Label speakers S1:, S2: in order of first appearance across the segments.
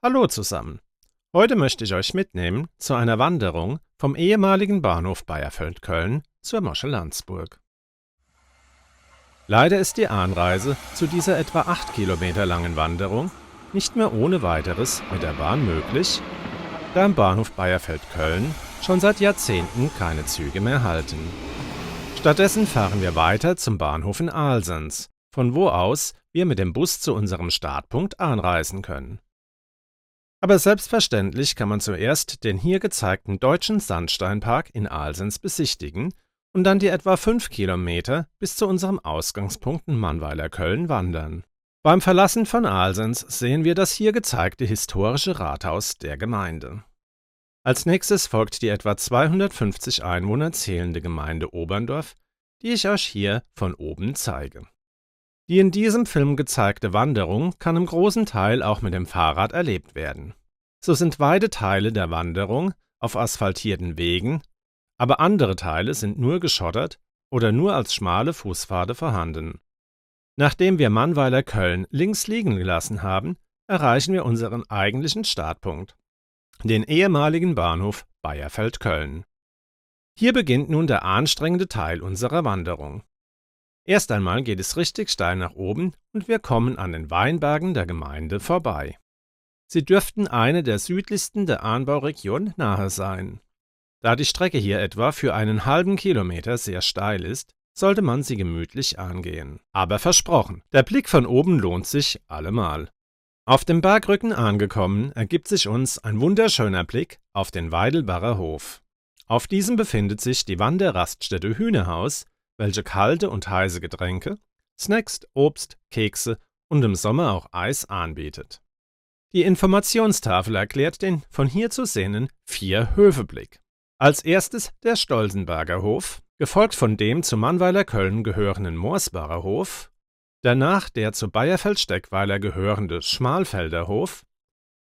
S1: Hallo zusammen. Heute möchte ich euch mitnehmen zu einer Wanderung vom ehemaligen Bahnhof Bayerfeld-Köln zur Moschel Landsburg. Leider ist die Anreise zu dieser etwa 8 Kilometer langen Wanderung nicht mehr ohne weiteres mit der Bahn möglich, da am Bahnhof Bayerfeld-Köln schon seit Jahrzehnten keine Züge mehr halten. Stattdessen fahren wir weiter zum Bahnhof in Alsens, von wo aus wir mit dem Bus zu unserem Startpunkt anreisen können. Aber selbstverständlich kann man zuerst den hier gezeigten Deutschen Sandsteinpark in Alsens besichtigen und dann die etwa 5 Kilometer bis zu unserem Ausgangspunkt in Mannweiler-Köln wandern. Beim Verlassen von Alsens sehen wir das hier gezeigte historische Rathaus der Gemeinde. Als nächstes folgt die etwa 250 Einwohner zählende Gemeinde Oberndorf, die ich euch hier von oben zeige. Die in diesem Film gezeigte Wanderung kann im großen Teil auch mit dem Fahrrad erlebt werden. So sind weite Teile der Wanderung auf asphaltierten Wegen, aber andere Teile sind nur geschottert oder nur als schmale Fußpfade vorhanden. Nachdem wir Mannweiler-Köln links liegen gelassen haben, erreichen wir unseren eigentlichen Startpunkt, den ehemaligen Bahnhof Bayerfeld-Köln. Hier beginnt nun der anstrengende Teil unserer Wanderung. Erst einmal geht es richtig steil nach oben und wir kommen an den Weinbergen der Gemeinde vorbei. Sie dürften eine der südlichsten der Anbauregion nahe sein. Da die Strecke hier etwa für einen halben Kilometer sehr steil ist, sollte man sie gemütlich angehen. Aber versprochen, der Blick von oben lohnt sich allemal. Auf dem Bergrücken angekommen, ergibt sich uns ein wunderschöner Blick auf den Weidelbacher Hof. Auf diesem befindet sich die Wanderraststätte Hühnerhaus, welche kalte und heiße Getränke, Snacks, Obst, Kekse und im Sommer auch Eis anbietet. Die Informationstafel erklärt den von hier zu sehenden 4-Höfe-Blick. Als erstes der Stolzenberger Hof, gefolgt von dem zu Mannweiler-Köln gehörenden Morsbacher Hof, danach der zu Bayerfeld-Steckweiler gehörende Schmalfelder Hof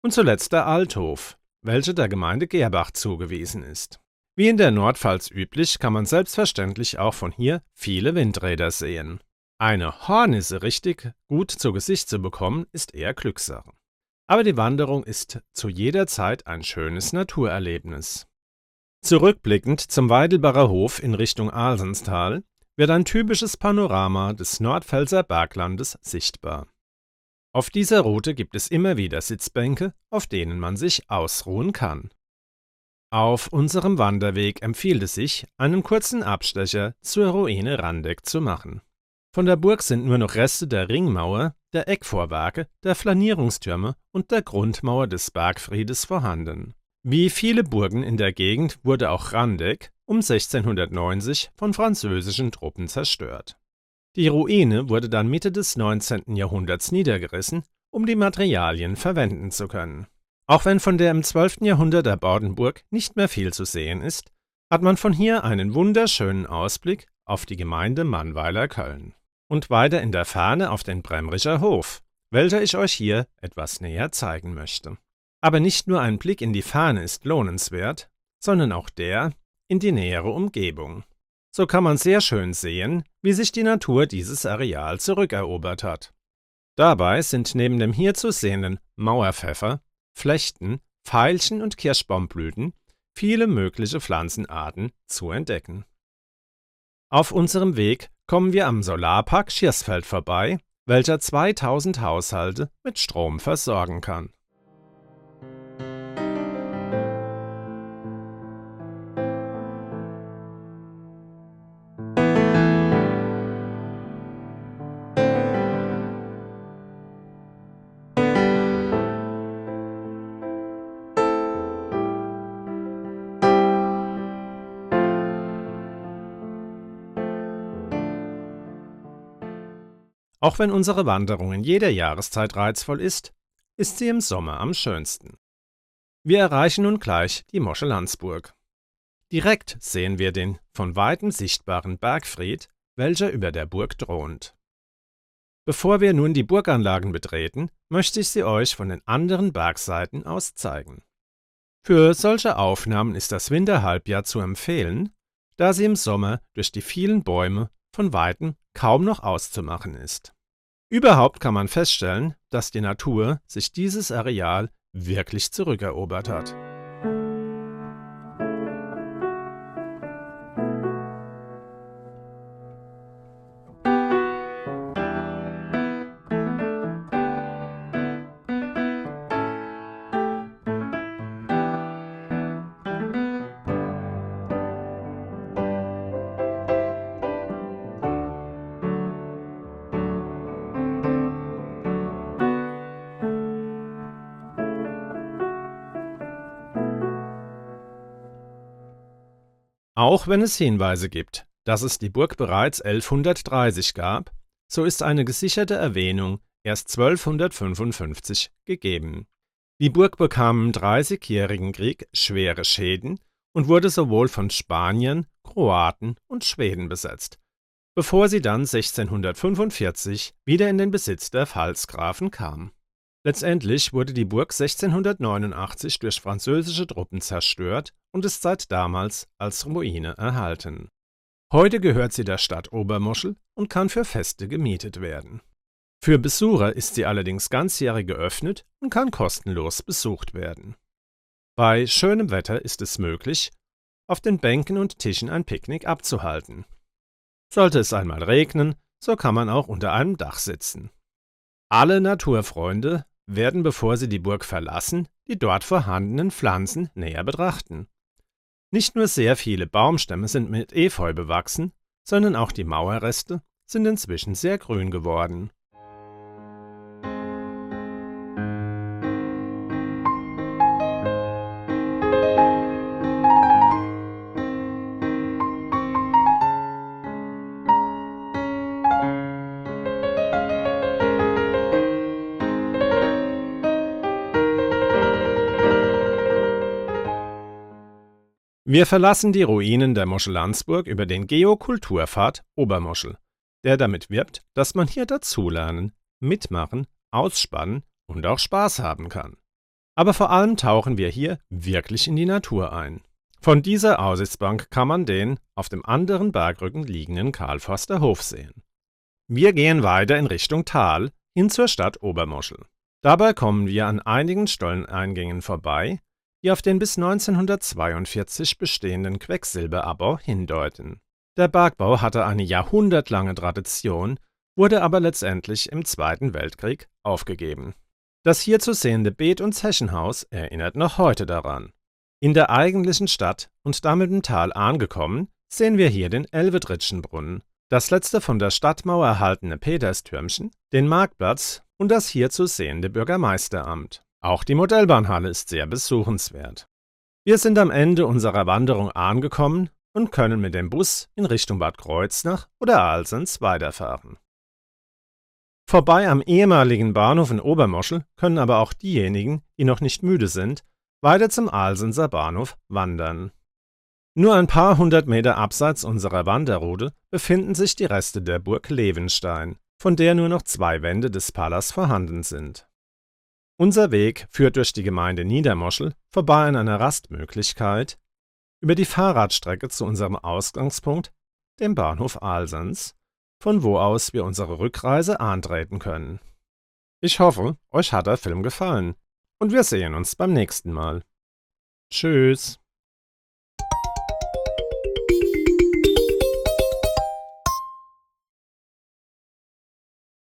S1: und zuletzt der Althof, welcher der Gemeinde Gerbach zugewiesen ist. Wie in der Nordpfalz üblich, kann man selbstverständlich auch von hier viele Windräder sehen. Eine Hornisse richtig gut zu Gesicht zu bekommen, ist eher Glückssache. Aber die Wanderung ist zu jeder Zeit ein schönes Naturerlebnis. Zurückblickend zum Weidelbacher Hof in Richtung Alsenstal wird ein typisches Panorama des Nordpfälzer Berglandes sichtbar. Auf dieser Route gibt es immer wieder Sitzbänke, auf denen man sich ausruhen kann. Auf unserem Wanderweg empfiehlt es sich, einen kurzen Abstecher zur Ruine Randeck zu machen. Von der Burg sind nur noch Reste der Ringmauer, der Eckvorwerke, der Flanierungstürme und der Grundmauer des Bergfriedes vorhanden. Wie viele Burgen in der Gegend wurde auch Randeck um 1690 von französischen Truppen zerstört. Die Ruine wurde dann Mitte des 19. Jahrhunderts niedergerissen, um die Materialien verwenden zu können. Auch wenn von der im 12. Jahrhundert erbauten Burg nicht mehr viel zu sehen ist, hat man von hier einen wunderschönen Ausblick auf die Gemeinde Mannweiler-Köln. Und weiter in der Ferne auf den Bremricher Hof, welcher ich euch hier etwas näher zeigen möchte. Aber nicht nur ein Blick in die Ferne ist lohnenswert, sondern auch der in die nähere Umgebung. So kann man sehr schön sehen, wie sich die Natur dieses Areal zurückerobert hat. Dabei sind neben dem hier zu sehenden Mauerpfeffer, Flechten, Veilchen und Kirschbaumblüten viele mögliche Pflanzenarten zu entdecken. Auf unserem Weg kommen wir am Solarpark Schiersfeld vorbei, welcher 2000 Haushalte mit Strom versorgen kann. Auch wenn unsere Wanderung in jeder Jahreszeit reizvoll ist, ist sie im Sommer am schönsten. Wir erreichen nun gleich die Moschel Landsburg. Direkt sehen wir den von weitem sichtbaren Bergfried, welcher über der Burg thront. Bevor wir nun die Burganlagen betreten, möchte ich sie euch von den anderen Bergseiten aus zeigen. Für solche Aufnahmen ist das Winterhalbjahr zu empfehlen, da sie im Sommer durch die vielen Bäume von weitem kaum noch auszumachen ist. Überhaupt kann man feststellen, dass die Natur sich dieses Areal wirklich zurückerobert hat. Auch wenn es Hinweise gibt, dass es die Burg bereits 1130 gab, so ist eine gesicherte Erwähnung erst 1255 gegeben. Die Burg bekam im Dreißigjährigen Krieg schwere Schäden und wurde sowohl von Spaniern, Kroaten und Schweden besetzt, bevor sie dann 1645 wieder in den Besitz der Pfalzgrafen kam. Letztendlich wurde die Burg 1689 durch französische Truppen zerstört und ist seit damals als Ruine erhalten. Heute gehört sie der Stadt Obermoschel und kann für Feste gemietet werden. Für Besucher ist sie allerdings ganzjährig geöffnet und kann kostenlos besucht werden. Bei schönem Wetter ist es möglich, auf den Bänken und Tischen ein Picknick abzuhalten. Sollte es einmal regnen, so kann man auch unter einem Dach sitzen. Alle Naturfreunde werden, bevor sie die Burg verlassen, die dort vorhandenen Pflanzen näher betrachten. Nicht nur sehr viele Baumstämme sind mit Efeu bewachsen, sondern auch die Mauerreste sind inzwischen sehr grün geworden. Wir verlassen die Ruinen der Moschel Landsburg über den Geokulturpfad Obermoschel, der damit wirbt, dass man hier dazulernen, mitmachen, ausspannen und auch Spaß haben kann. Aber vor allem tauchen wir hier wirklich in die Natur ein. Von dieser Aussichtsbank kann man den auf dem anderen Bergrücken liegenden Karlforster Hof sehen. Wir gehen weiter in Richtung Tal, hin zur Stadt Obermoschel. Dabei kommen wir an einigen Stolleneingängen vorbei, die auf den bis 1942 bestehenden Quecksilberabbau hindeuten. Der Bergbau hatte eine jahrhundertlange Tradition, wurde aber letztendlich im Zweiten Weltkrieg aufgegeben. Das hier zu sehende Beet- und Zechenhaus erinnert noch heute daran. In der eigentlichen Stadt und damit im Tal angekommen, sehen wir hier den Elvedritschenbrunnen, das letzte von der Stadtmauer erhaltene Peterstürmchen, den Marktplatz und das hier zu sehende Bürgermeisteramt. Auch die Modellbahnhalle ist sehr besuchenswert. Wir sind am Ende unserer Wanderung angekommen und können mit dem Bus in Richtung Bad Kreuznach oder Alsens weiterfahren. Vorbei am ehemaligen Bahnhof in Obermoschel können aber auch diejenigen, die noch nicht müde sind, weiter zum Alsenser Bahnhof wandern. Nur ein paar hundert Meter abseits unserer Wanderroute befinden sich die Reste der Burg Levenstein, von der nur noch 2 Wände des Palas vorhanden sind. Unser Weg führt durch die Gemeinde Niedermoschel vorbei an einer Rastmöglichkeit über die Fahrradstrecke zu unserem Ausgangspunkt, dem Bahnhof Alsens, von wo aus wir unsere Rückreise antreten können. Ich hoffe, euch hat der Film gefallen und wir sehen uns beim nächsten Mal. Tschüss!